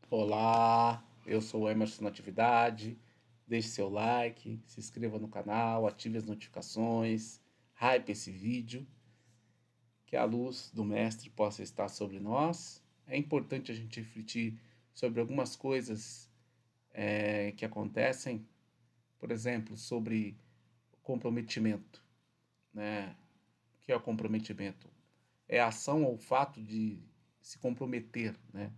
Olá, eu sou o Emerson Natividade. Deixe seu like, se inscreva no canal, ative as notificações, hype esse vídeo, que a luz do Mestre possa estar sobre nós. É importante a gente refletir sobre algumas coisas que acontecem, por exemplo, sobre comprometimento, né? O que é o comprometimento? É a ação ou o fato de se comprometer, né?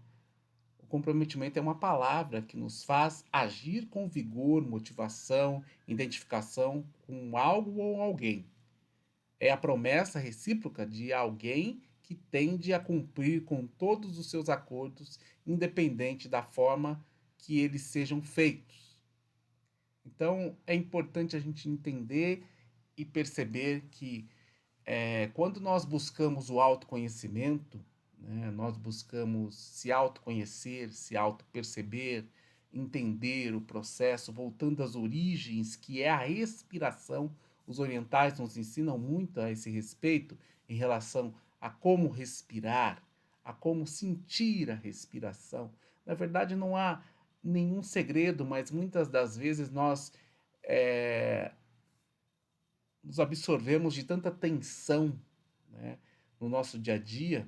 O comprometimento é uma palavra que nos faz agir com vigor, motivação, identificação com algo ou alguém. É a promessa recíproca de alguém que tende a cumprir com todos os seus acordos, independente da forma que eles sejam feitos. Então, é importante a gente entender e perceber que quando nós buscamos o autoconhecimento, né, nós buscamos se autoconhecer, se autoperceber, entender o processo, voltando às origens, que é a respiração. Os orientais nos ensinam muito a esse respeito em relação a como respirar, a como sentir a respiração. Na verdade, não há nenhum segredo, mas muitas das vezes nós é, nos absorvemos de tanta tensão, né, no nosso dia a dia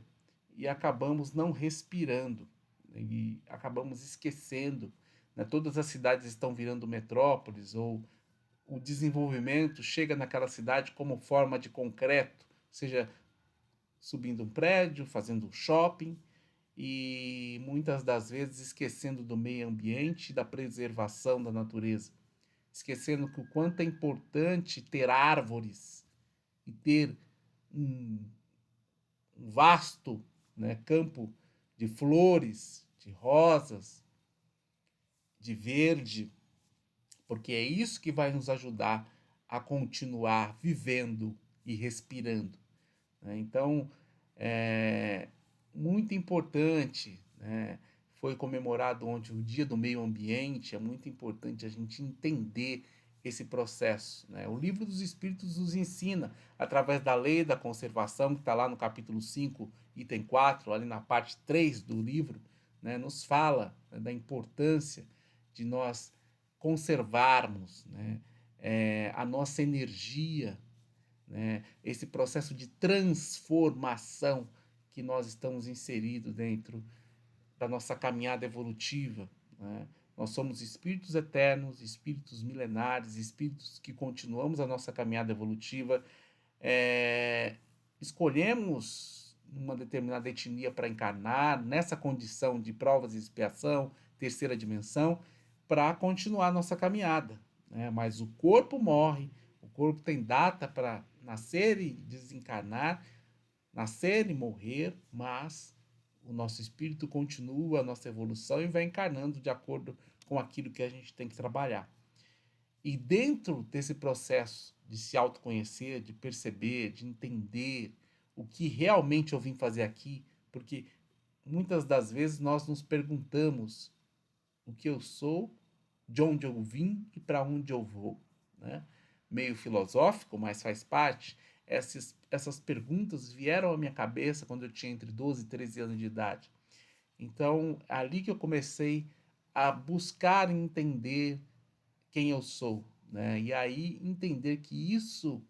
e acabamos não respirando, né, e acabamos esquecendo. Né, todas as cidades estão virando metrópoles ou o desenvolvimento chega naquela cidade como forma de concreto, seja subindo um prédio, fazendo um shopping e muitas das vezes esquecendo do meio ambiente e da preservação da natureza, esquecendo que o quanto é importante ter árvores e ter um, um vasto, né, campo de flores, de rosas, de verde, porque é isso que vai nos ajudar a continuar vivendo e respirando. Né? Então, é muito importante, né? Foi comemorado ontem o Dia do Meio Ambiente, é muito importante a gente entender esse processo. Né? O Livro dos Espíritos nos ensina, através da lei da conservação, que está lá no capítulo 5, item 4, ali na parte 3 do livro, né? Nos fala, né, da importância de nós conservarmos, né, a nossa energia, né, esse processo de transformação que nós estamos inseridos dentro da nossa caminhada evolutiva. Né? Nós somos espíritos eternos, espíritos milenares, espíritos que continuamos a nossa caminhada evolutiva. É, escolhemos uma determinada etnia para encarnar, nessa condição de provas e expiação, terceira dimensão, para continuar a nossa caminhada. Né? Mas o corpo morre, o corpo tem data para nascer e desencarnar, nascer e morrer, mas o nosso espírito continua a nossa evolução e vai encarnando de acordo com aquilo que a gente tem que trabalhar. E dentro desse processo de se autoconhecer, de perceber, de entender o que realmente eu vim fazer aqui, porque muitas das vezes nós nos perguntamos o que eu sou, de onde eu vim e para onde eu vou. Né? Meio filosófico, mas faz parte. Essas perguntas vieram à minha cabeça quando eu tinha entre 12 e 13 anos de idade. Então, ali que eu comecei a buscar entender quem eu sou, né? E aí entender que isso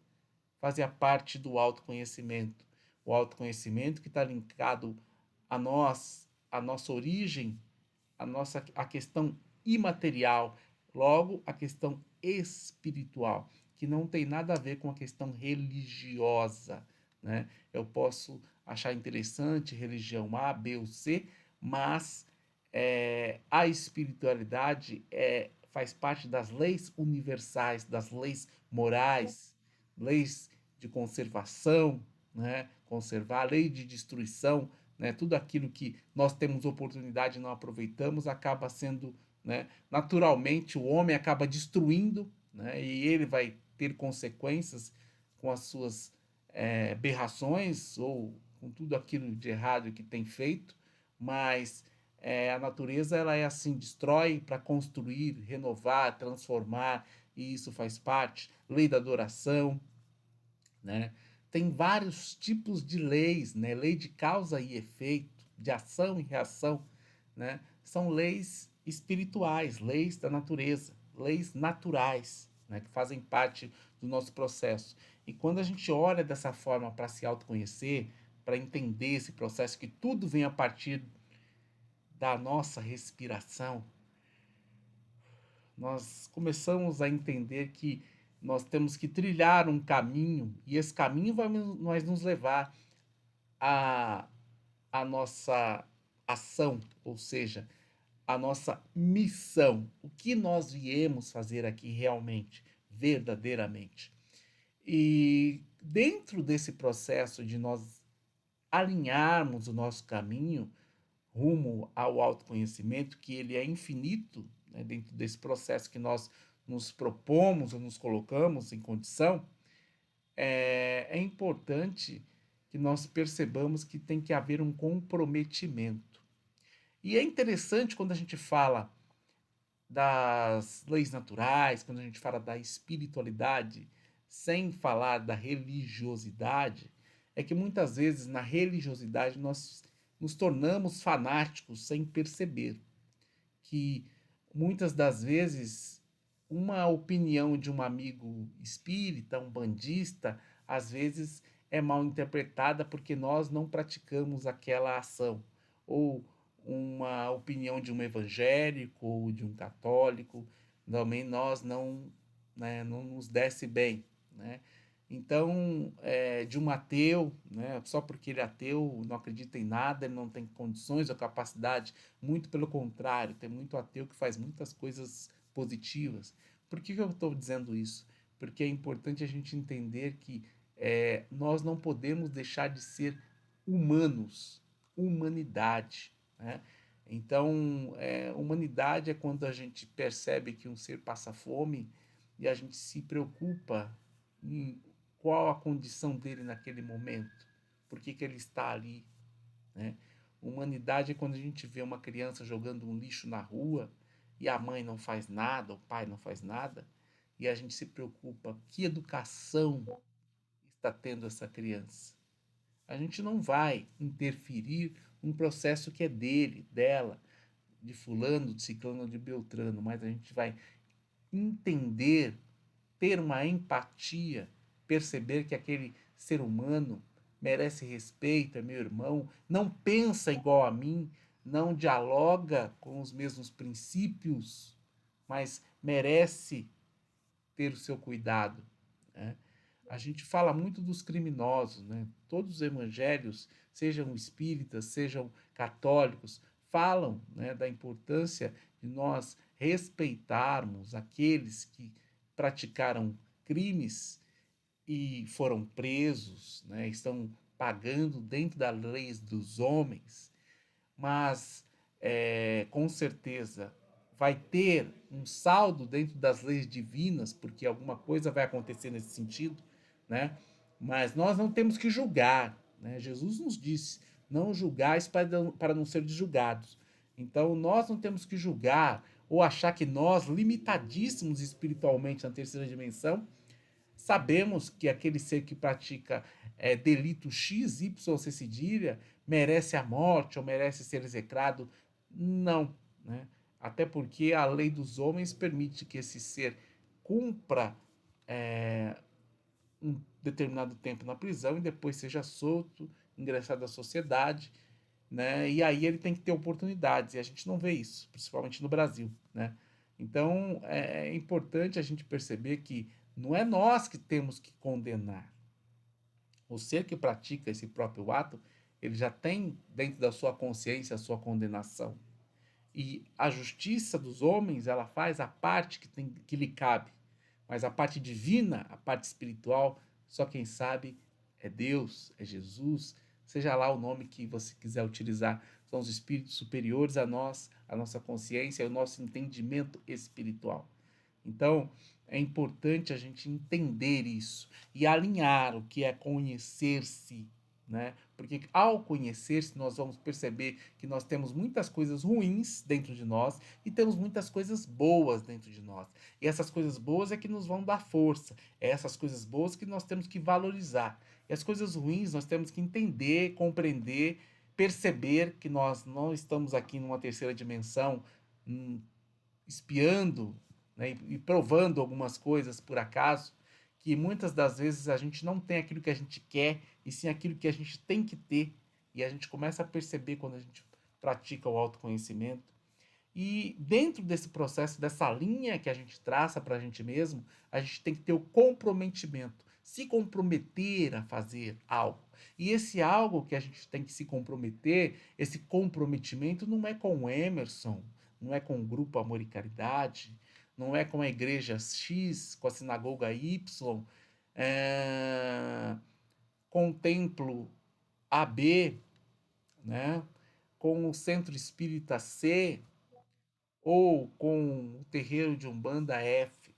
fazia parte do autoconhecimento. O autoconhecimento que está linkado a nós, a nossa origem, a questão imaterial, logo a questão espiritual, que não tem nada a ver com a questão religiosa, né? Eu posso achar interessante religião A, B ou C, mas a espiritualidade faz parte das leis universais, das leis morais, leis de conservação, né? Conservar, lei de destruição, né? Tudo aquilo que nós temos oportunidade e não aproveitamos acaba sendo, né? Naturalmente o homem acaba destruindo, né? E ele vai ter consequências com as suas berrações ou com tudo aquilo de errado que tem feito, mas a natureza ela é assim, destrói para construir, renovar, transformar, e isso faz parte. Lei da adoração, né? Tem vários tipos de leis, né? Lei de causa e efeito, de ação e reação, né? São leis espirituais, leis da natureza, leis naturais, né? Que fazem parte do nosso processo. E quando a gente olha dessa forma para se autoconhecer, para entender esse processo, que tudo vem a partir da nossa respiração, nós começamos a entender que nós temos que trilhar um caminho, e esse caminho vai nos levar à, à nossa ação, ou seja, a nossa missão, o que nós viemos fazer aqui realmente, verdadeiramente. E dentro desse processo de nós alinharmos o nosso caminho rumo ao autoconhecimento, que ele é infinito, né, dentro desse processo que nós nos propomos ou nos colocamos em condição, é importante que nós percebamos que tem que haver um comprometimento. E é interessante quando a gente fala das leis naturais, quando a gente fala da espiritualidade, sem falar da religiosidade, é que muitas vezes na religiosidade nós nos tornamos fanáticos sem perceber que muitas das vezes uma opinião de um amigo espírita, um bandista, às vezes é mal interpretada porque nós não praticamos aquela ação, ou uma opinião de um evangélico ou de um católico, também nós não, né, não nos desce bem, né? Então, de um ateu, né, só porque ele é ateu, não acredita em nada, ele não tem condições ou capacidade, muito pelo contrário, tem muito ateu que faz muitas coisas positivas. Por que eu estou dizendo isso? Porque é importante a gente entender que nós não podemos deixar de ser humanos, humanidade, né? Então, humanidade é quando a gente percebe que um ser passa fome e a gente se preocupa em qual a condição dele naquele momento, por que, que ele está ali, né? Humanidade é quando a gente vê uma criança jogando um lixo na rua e a mãe não faz nada, o pai não faz nada, e a gente se preocupa, que educação está tendo essa criança? A gente não vai interferir num processo que é dele, dela, de fulano, de ciclano, de beltrano, mas a gente vai entender, ter uma empatia, perceber que aquele ser humano merece respeito, é meu irmão, não pensa igual a mim, não dialoga com os mesmos princípios, mas merece ter o seu cuidado, né? A gente fala muito dos criminosos, né? Todos os evangelhos, sejam espíritas, sejam católicos, falam, né, da importância de nós respeitarmos aqueles que praticaram crimes e foram presos, né, estão pagando dentro das leis dos homens, mas com certeza vai ter um saldo dentro das leis divinas, porque alguma coisa vai acontecer nesse sentido, né? Mas nós não temos que julgar, né? Jesus nos disse: não julgais para não ser julgados. Então nós não temos que julgar ou achar que nós, limitadíssimos espiritualmente na terceira dimensão, sabemos que aquele ser que pratica delito X, Y, C cedilha, merece a morte ou merece ser execrado. Não, né? Até porque a lei dos homens permite que esse ser cumpra um determinado tempo na prisão e depois seja solto, ingressado à sociedade, né? E aí ele tem que ter oportunidades, e a gente não vê isso, principalmente no Brasil, né? Então é importante a gente perceber que não é nós que temos que condenar. O ser que pratica esse próprio ato, ele já tem dentro da sua consciência a sua condenação. E a justiça dos homens, ela faz a parte que lhe cabe. Mas a parte divina, a parte espiritual, só quem sabe é Deus, é Jesus, seja lá o nome que você quiser utilizar. São os espíritos superiores a nós, a nossa consciência, o nosso entendimento espiritual. Então, é importante a gente entender isso e alinhar o que é conhecer-se, né? Porque ao conhecer-se, nós vamos perceber que nós temos muitas coisas ruins dentro de nós e temos muitas coisas boas dentro de nós. E essas coisas boas é que nos vão dar força, é essas coisas boas que nós temos que valorizar. E as coisas ruins nós temos que entender, compreender, perceber que nós não estamos aqui numa terceira dimensão, espiando, né, e provando algumas coisas por acaso, que muitas das vezes a gente não tem aquilo que a gente quer, e sim aquilo que a gente tem que ter, e a gente começa a perceber quando a gente pratica o autoconhecimento. E dentro desse processo, dessa linha que a gente traça para a gente mesmo, a gente tem que ter o comprometimento, se comprometer a fazer algo. E esse algo que a gente tem que se comprometer, esse comprometimento não é com o Emerson, não é com o Grupo Amor e Caridade, não é com a Igreja X, com a Sinagoga Y, com o Templo AB, né? Com o Centro Espírita C, ou com o terreiro de Umbanda F.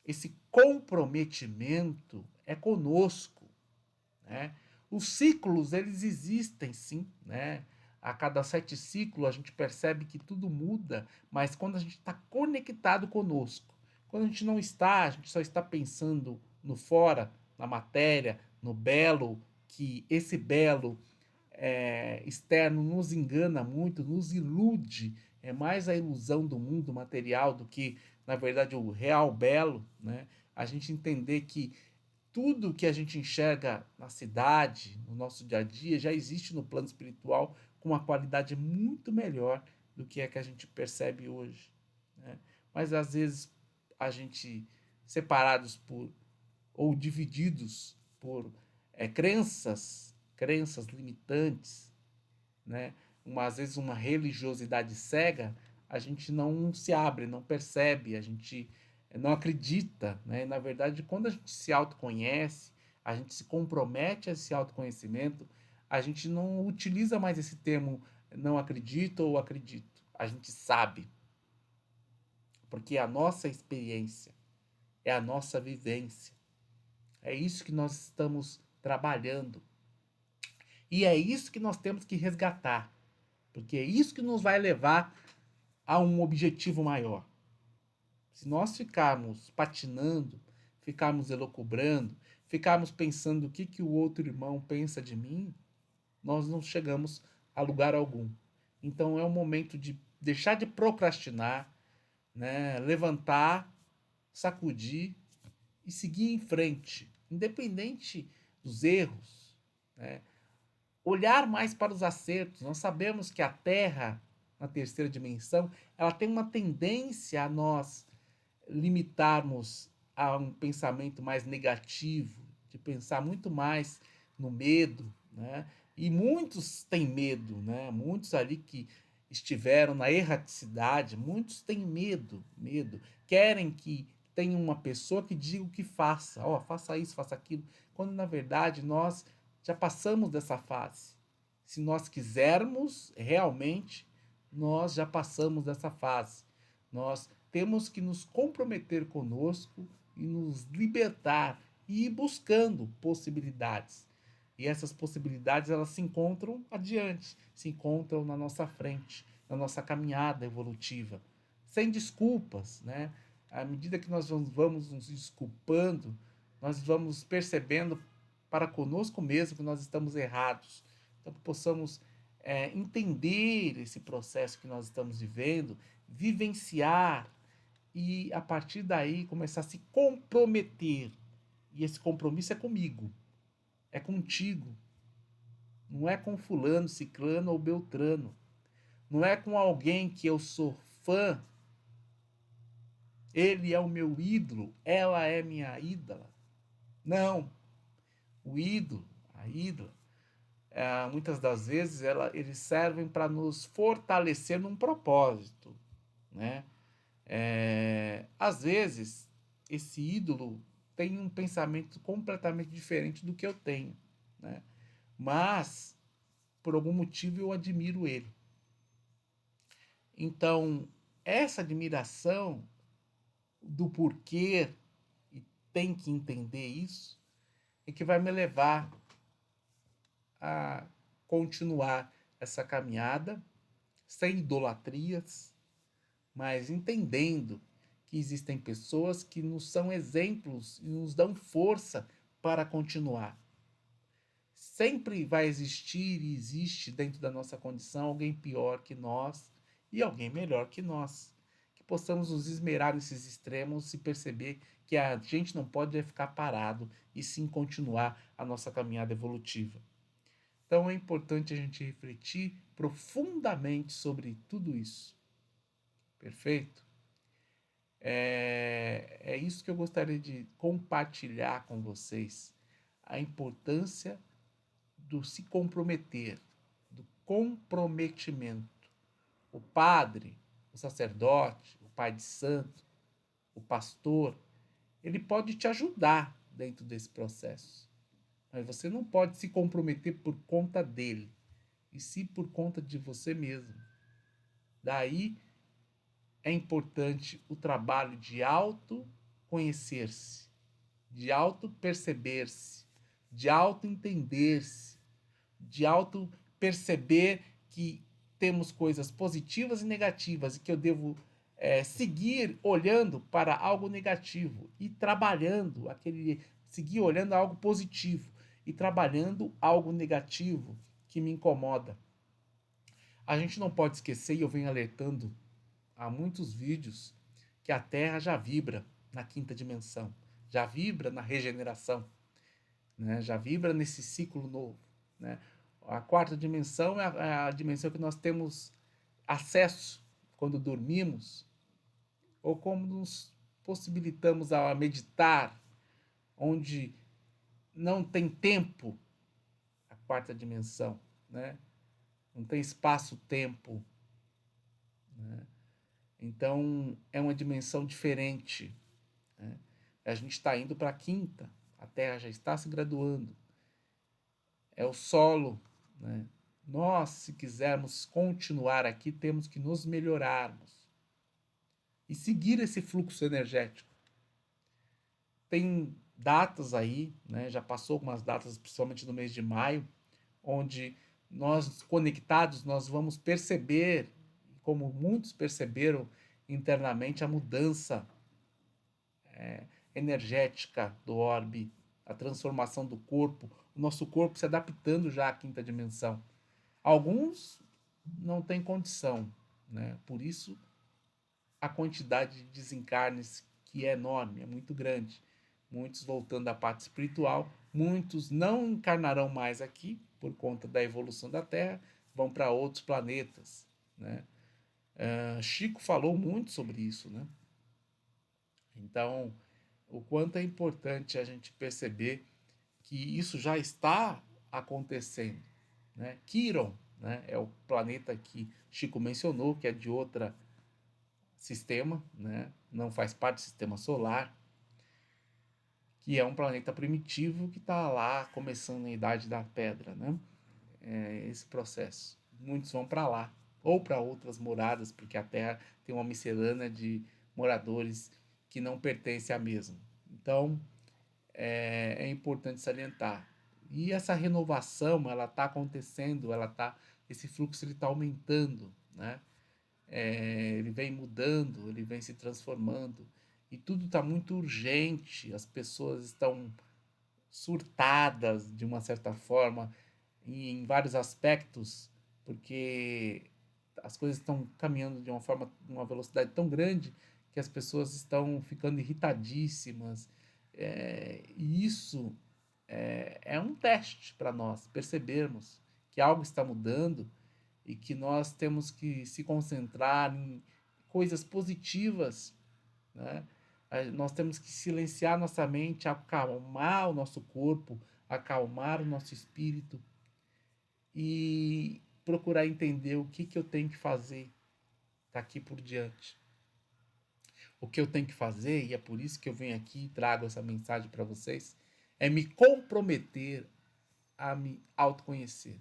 Esse comprometimento é conosco, né? Os ciclos, eles existem sim, né? A cada 7 ciclos a gente percebe que tudo muda, mas quando a gente está conectado conosco, quando a gente não está, a gente só está pensando no fora, na matéria, no belo, que esse belo externo nos engana muito, nos ilude, é mais a ilusão do mundo material do que, na verdade, o real belo, né? A gente entender que tudo que a gente enxerga na cidade, no nosso dia a dia, já existe no plano espiritual com uma qualidade muito melhor do que é que a gente percebe hoje, né? Mas às vezes a gente, separados por ou divididos por crenças limitantes, né? Às vezes uma religiosidade cega, a gente não se abre, não percebe, a gente não acredita, né? Na verdade, quando a gente se autoconhece, a gente se compromete a esse autoconhecimento, a gente não utiliza mais esse termo não acredito ou acredito. A gente sabe, porque é a nossa experiência, é a nossa vivência. É isso que nós estamos trabalhando. E é isso que nós temos que resgatar, porque é isso que nos vai levar a um objetivo maior. Se nós ficarmos patinando, ficarmos elocubrando, ficarmos pensando o que o outro irmão pensa de mim, nós não chegamos a lugar algum. Então é o momento de deixar de procrastinar, né? Levantar, sacudir e seguir em frente, independente dos erros, né? Olhar mais para os acertos. Nós sabemos que a Terra, na terceira dimensão, ela tem uma tendência a nós limitarmos a um pensamento mais negativo, de pensar muito mais no medo, né? E muitos têm medo, né? Muitos ali que estiveram na erraticidade, muitos têm medo, querem que tenha uma pessoa que diga o que faça, ó, faça isso, faça aquilo, quando na verdade nós já passamos dessa fase. Se nós quisermos realmente, nós já passamos dessa fase. Nós temos que nos comprometer conosco e nos libertar e ir buscando possibilidades. E essas possibilidades, elas se encontram adiante, se encontram na nossa frente, na nossa caminhada evolutiva, sem desculpas, né? À medida que nós vamos nos desculpando, nós vamos percebendo para conosco mesmo que nós estamos errados. Então, que possamos entender esse processo que nós estamos vivendo, vivenciar e, a partir daí, começar a se comprometer. E esse compromisso é comigo, é contigo. Não é com fulano, ciclano ou beltrano. Não é com alguém que eu sou fã. Ele é o meu ídolo, ela é minha ídola. Não. O ídolo, a ídola, muitas das vezes eles servem para nos fortalecer num propósito, né? Às vezes esse ídolo tem um pensamento completamente diferente do que eu tenho, né? Mas por algum motivo eu admiro ele. Então essa admiração do porquê e tem que entender isso é que vai me levar a continuar essa caminhada sem idolatrias, mas entendendo que existem pessoas que nos são exemplos e nos dão força para continuar. Sempre vai existir e existe dentro da nossa condição alguém pior que nós e alguém melhor que nós. Que possamos nos esmerar nesses extremos e perceber que a gente não pode ficar parado e sim continuar a nossa caminhada evolutiva. Então é importante a gente refletir profundamente sobre tudo isso. Perfeito? É isso que eu gostaria de compartilhar com vocês. A importância do se comprometer, do comprometimento. O padre, o sacerdote, o pai de santo, o pastor, ele pode te ajudar dentro desse processo. Mas você não pode se comprometer por conta dele, e sim por conta de você mesmo. Daí é importante o trabalho de autoconhecer-se, de auto-perceber-se, de auto-entender-se, de auto-perceber que temos coisas positivas e negativas e que eu devo seguir olhando para algo negativo e trabalhando seguir olhando algo positivo e trabalhando algo negativo que me incomoda. A gente não pode esquecer, e eu venho alertando há muitos vídeos, que a Terra já vibra na quinta dimensão, já vibra na regeneração, né? Já vibra nesse ciclo novo, né? A quarta dimensão é a dimensão que nós temos acesso quando dormimos ou como nos possibilitamos a meditar, onde não tem tempo, a quarta dimensão, né? Não tem espaço-tempo, né? Então é uma dimensão diferente, né? A gente está indo para a quinta, a Terra já está se graduando, é o solo, né? Nós, se quisermos continuar aqui, temos que nos melhorarmos e seguir esse fluxo energético. Tem datas aí, né? Já passou algumas datas, principalmente no mês de maio, onde nós conectados, nós vamos perceber, como muitos perceberam internamente, a mudança energética do orbe, a transformação do corpo, o nosso corpo se adaptando já à quinta dimensão. Alguns não têm condição, né? Por isso a quantidade de desencarnes que é enorme, é muito grande. Muitos voltando à parte espiritual, muitos não encarnarão mais aqui por conta da evolução da Terra, vão para outros planetas, né? Chico falou muito sobre isso, né? Então, o quanto é importante a gente perceber que isso já está acontecendo, né? Quiron, né, é o planeta que Chico mencionou, que é de outro sistema, né? Não faz parte do sistema solar, que é um planeta primitivo que está lá começando a Idade da Pedra, né? Esse processo. Muitos vão para lá, ou para outras moradas, porque a Terra tem uma miscelânea de moradores que não pertencem à mesma. Então, é importante salientar. E essa renovação, ela está acontecendo, esse fluxo ele está aumentando, né? Ele vem mudando, ele vem se transformando. E tudo está muito urgente, as pessoas estão surtadas de uma certa forma em vários aspectos, porque as coisas estão caminhando de uma velocidade tão grande que as pessoas estão ficando irritadíssimas. E isso é um teste para nós percebermos que algo está mudando e que nós temos que se concentrar em coisas positivas, né? Nós temos que silenciar nossa mente, acalmar o nosso corpo, acalmar o nosso espírito e procurar entender o que eu tenho que fazer daqui por diante. O que eu tenho que fazer, e é por isso que eu venho aqui e trago essa mensagem para vocês, é me comprometer a me autoconhecer.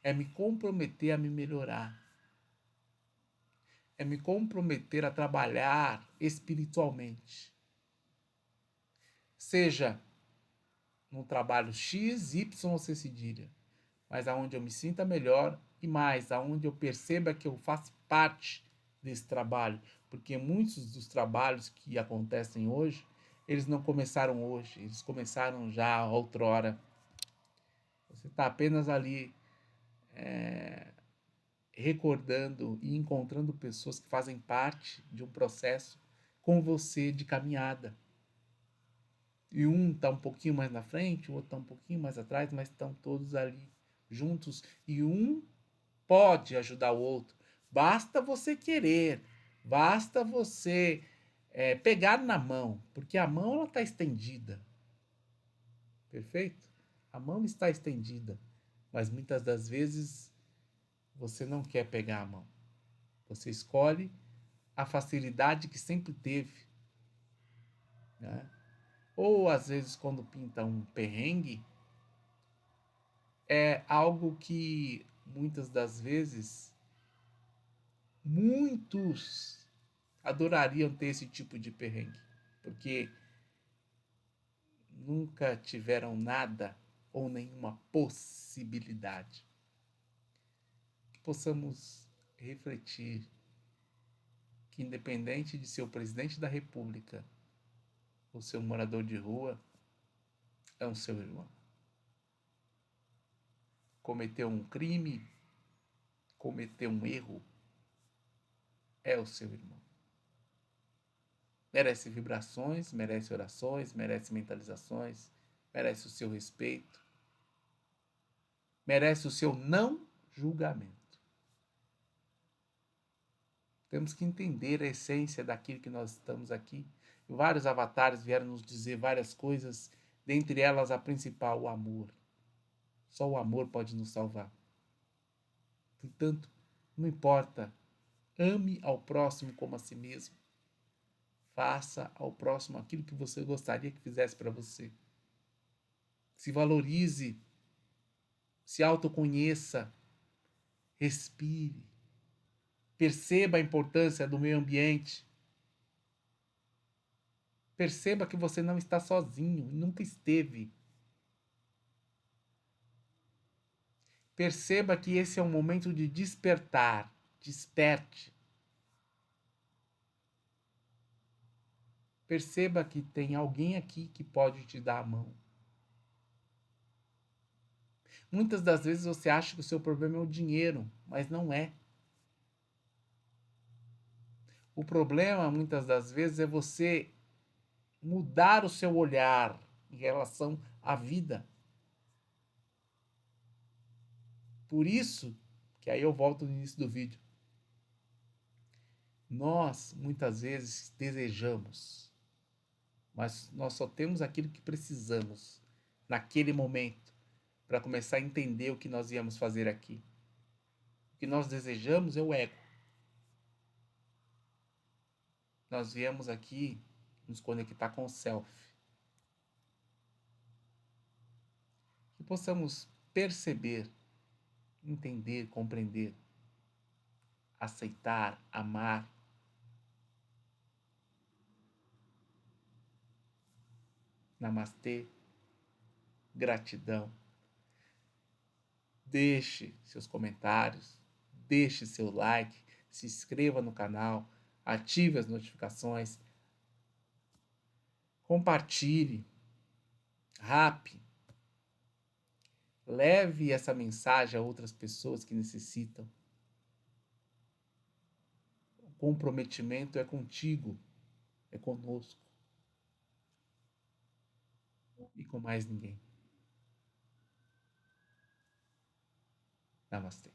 É me comprometer a me melhorar. É me comprometer a trabalhar espiritualmente. Seja no trabalho X, Y ou C cedilha, mas aonde eu me sinta melhor e mais, aonde eu perceba que eu faço parte desse trabalho, porque muitos dos trabalhos que acontecem hoje, eles não começaram hoje, eles começaram já outrora. Você está apenas ali recordando e encontrando pessoas que fazem parte de um processo com você de caminhada. E um está um pouquinho mais na frente, o outro está um pouquinho mais atrás, mas estão todos ali juntos. E um pode ajudar o outro. Basta você querer, basta você pegar na mão, porque a mão ela está estendida. Perfeito? A mão está estendida, mas muitas das vezes você não quer pegar a mão. Você escolhe a facilidade que sempre teve, né? Ou às vezes quando pinta um perrengue, é algo que muitas das vezes muitos adorariam ter esse tipo de perrengue, porque nunca tiveram nada ou nenhuma possibilidade. Que possamos refletir que, independente de ser o presidente da República ou ser um morador de rua, é um seu irmão. Cometeu um crime, cometeu um erro, é o seu irmão. Merece vibrações, merece orações, merece mentalizações, merece o seu respeito, merece o seu não julgamento. Temos que entender a essência daquilo que nós estamos aqui. Vários avatares vieram nos dizer várias coisas, dentre elas a principal, o amor. Só o amor pode nos salvar. Portanto, não importa, ame ao próximo como a si mesmo. Faça ao próximo aquilo que você gostaria que fizesse para você. Se valorize, se autoconheça, respire, perceba a importância do meio ambiente. Perceba que você não está sozinho, nunca esteve. Perceba que esse é um momento de despertar. Desperte. Perceba que tem alguém aqui que pode te dar a mão. Muitas das vezes você acha que o seu problema é o dinheiro, mas não é. O problema, muitas das vezes, é você mudar o seu olhar em relação à vida. Por isso, que aí eu volto no início do vídeo. Nós, muitas vezes, desejamos, mas nós só temos aquilo que precisamos naquele momento para começar a entender o que nós íamos fazer aqui. O que nós desejamos é o ego. Nós viemos aqui nos conectar com o self. Que possamos perceber, entender, compreender, aceitar, amar. Namastê, gratidão. Deixe seus comentários, deixe seu like, se inscreva no canal, ative as notificações, compartilhe, rape, leve essa mensagem a outras pessoas que necessitam. O comprometimento é contigo, é conosco e com mais ninguém. Namastê.